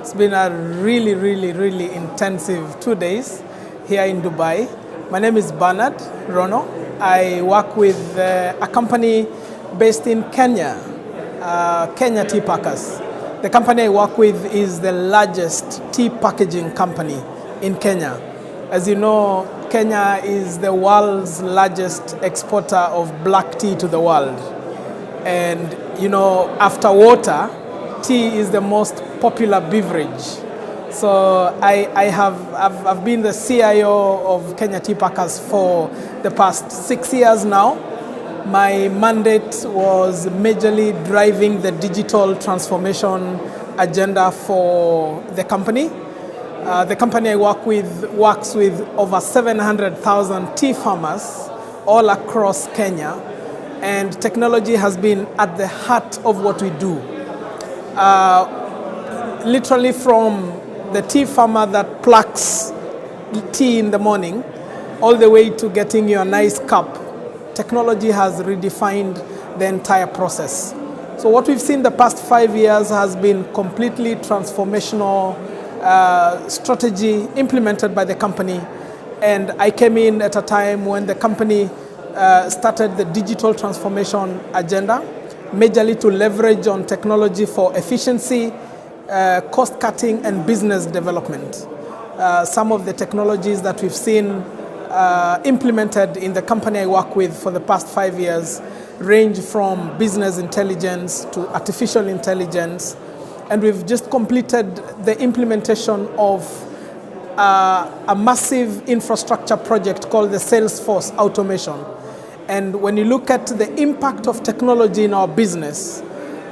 It's been a really intensive 2 days here in Dubai. My name is Benard, Rono. I work with a company based in Kenya, Kenya Tea Packers. The company I work with is the largest tea packaging company in Kenya. As you know, Kenya is the world's largest exporter of black tea to the world. And you know, after water, tea is the most popular beverage. So I've been the CIO of Kenya Tea Packers for the past 6 years now. My mandate was majorly driving the digital transformation agenda for the company. The company I work with works with over 700,000 tea farmers all across Kenya, and technology has been at the heart of what we do. Literally from the tea farmer that plucks tea in the morning all the way to getting you a nice cup, technology has redefined the entire process. So what we've seen the past 5 years has been completely transformational strategy implemented by the company. And I came in at a time when the company started the digital transformation agenda, majorly to leverage on technology for efficiency, cost cutting, and business development. Some of the technologies that we've seen implemented in the company I work with for the past 5 years range from business intelligence to artificial intelligence. And we've just completed the implementation of a massive infrastructure project called the Salesforce automation. And when you look at the impact of technology in our business,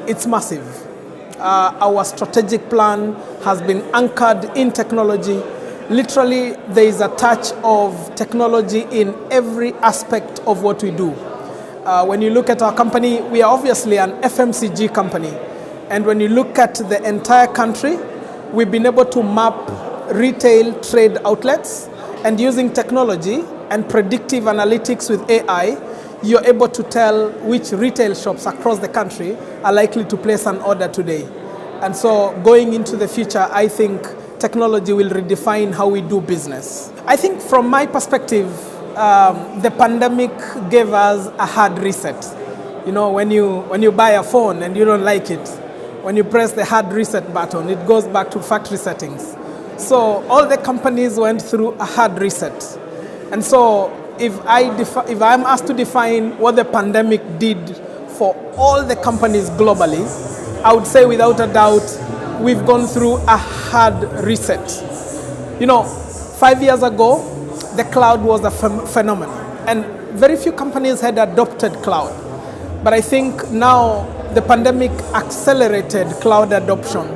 it's massive. Our strategic plan has been anchored in technology. Literally, there is a touch of technology in every aspect of what we do. When you look at our company, we are obviously an FMCG company. And when you look at the entire country, we've been able to map retail trade outlets, and using technology and predictive analytics with AI, you're able to tell which retail shops across the country are likely to place an order today. And so going into the future, I think technology will redefine how we do business. I think from my perspective, the pandemic gave us a hard reset. You know, when you buy a phone and you don't like it, when you press the hard reset button, it goes back to factory settings. So all the companies went through a hard reset. And so if I'm asked to define what the pandemic did for all the companies globally, I would say without a doubt, we've gone through a hard reset. You know, 5 years ago, the cloud was a phenomenon, and very few companies had adopted cloud. But I think now the pandemic accelerated cloud adoption,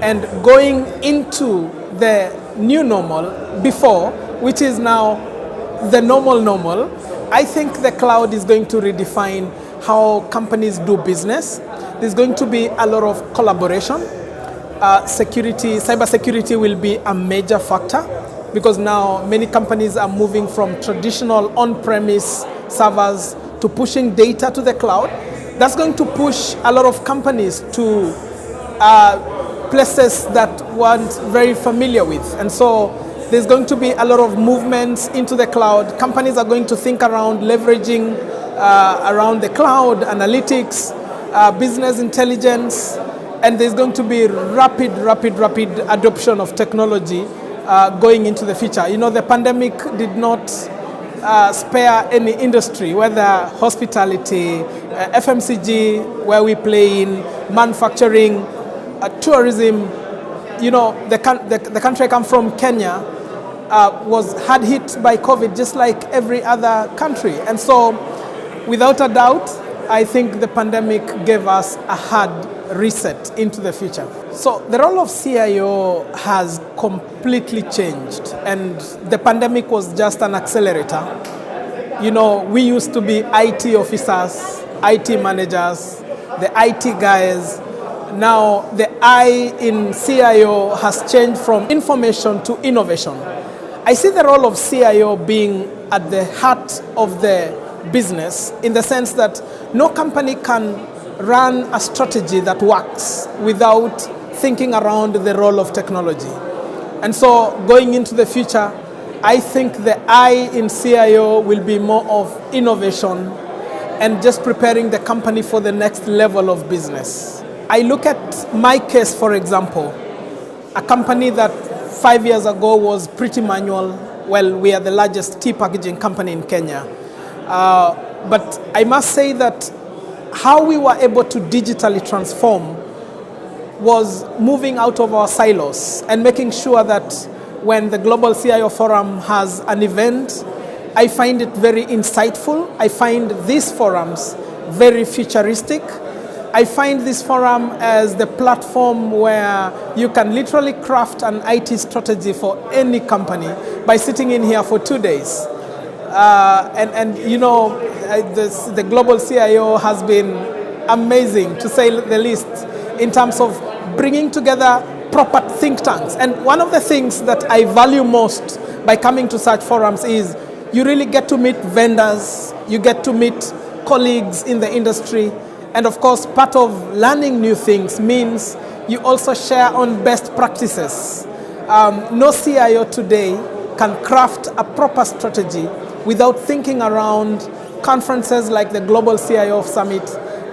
and going into the new normal before, which is now the normal, I think the cloud is going to redefine how companies do business. There's going to be a lot of collaboration. Cybersecurity will be a major factor, because now many companies are moving from traditional on-premise servers to pushing data to the cloud. That's going to push a lot of companies to places that weren't very familiar with. And so there's going to be a lot of movements into the cloud. Companies are going to think around leveraging around the cloud, analytics, business intelligence, and there's going to be rapid adoption of technology going into the future. You know, the pandemic did not spare any industry, whether hospitality, FMCG, where we play in, manufacturing, tourism. You know, the country I come from, Kenya, was hard hit by COVID just like every other country. And so, without a doubt, I think the pandemic gave us a hard reset into the future. So the role of CIO has completely changed, and the pandemic was just an accelerator. You know, we used to be IT officers, IT managers, the IT guys. Now the I in CIO has changed from information to innovation. I see the role of CIO being at the heart of the business, in the sense that no company can run a strategy that works without thinking around the role of technology. And so going into the future, I think the I in CIO will be more of innovation and just preparing the company for the next level of business. I look at my case, for example, a company that 5 years ago was pretty manual. Well, we are the largest tea packaging company in Kenya. But I must say that how we were able to digitally transform was moving out of our silos and making sure that when the Global CIO Forum has an event, I find it very insightful. I find these forums very futuristic. I find this forum as the platform where you can literally craft an IT strategy for any company by sitting in here for 2 days. The Global CIO has been amazing, to say the least, in terms of bringing together proper think tanks. And one of the things that I value most by coming to such forums is you really get to meet vendors, you get to meet colleagues in the industry, and of course, part of learning new things means you also share on best practices. No CIO today can craft a proper strategy without thinking around conferences like the Global CIO Summit,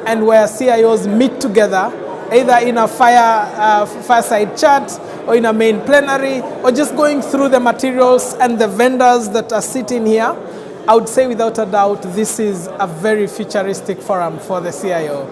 and where CIOs meet together, either in a fireside chat or in a main plenary, or just going through the materials and the vendors that are sitting here. I would say without a doubt, this is a very futuristic forum for the CIO.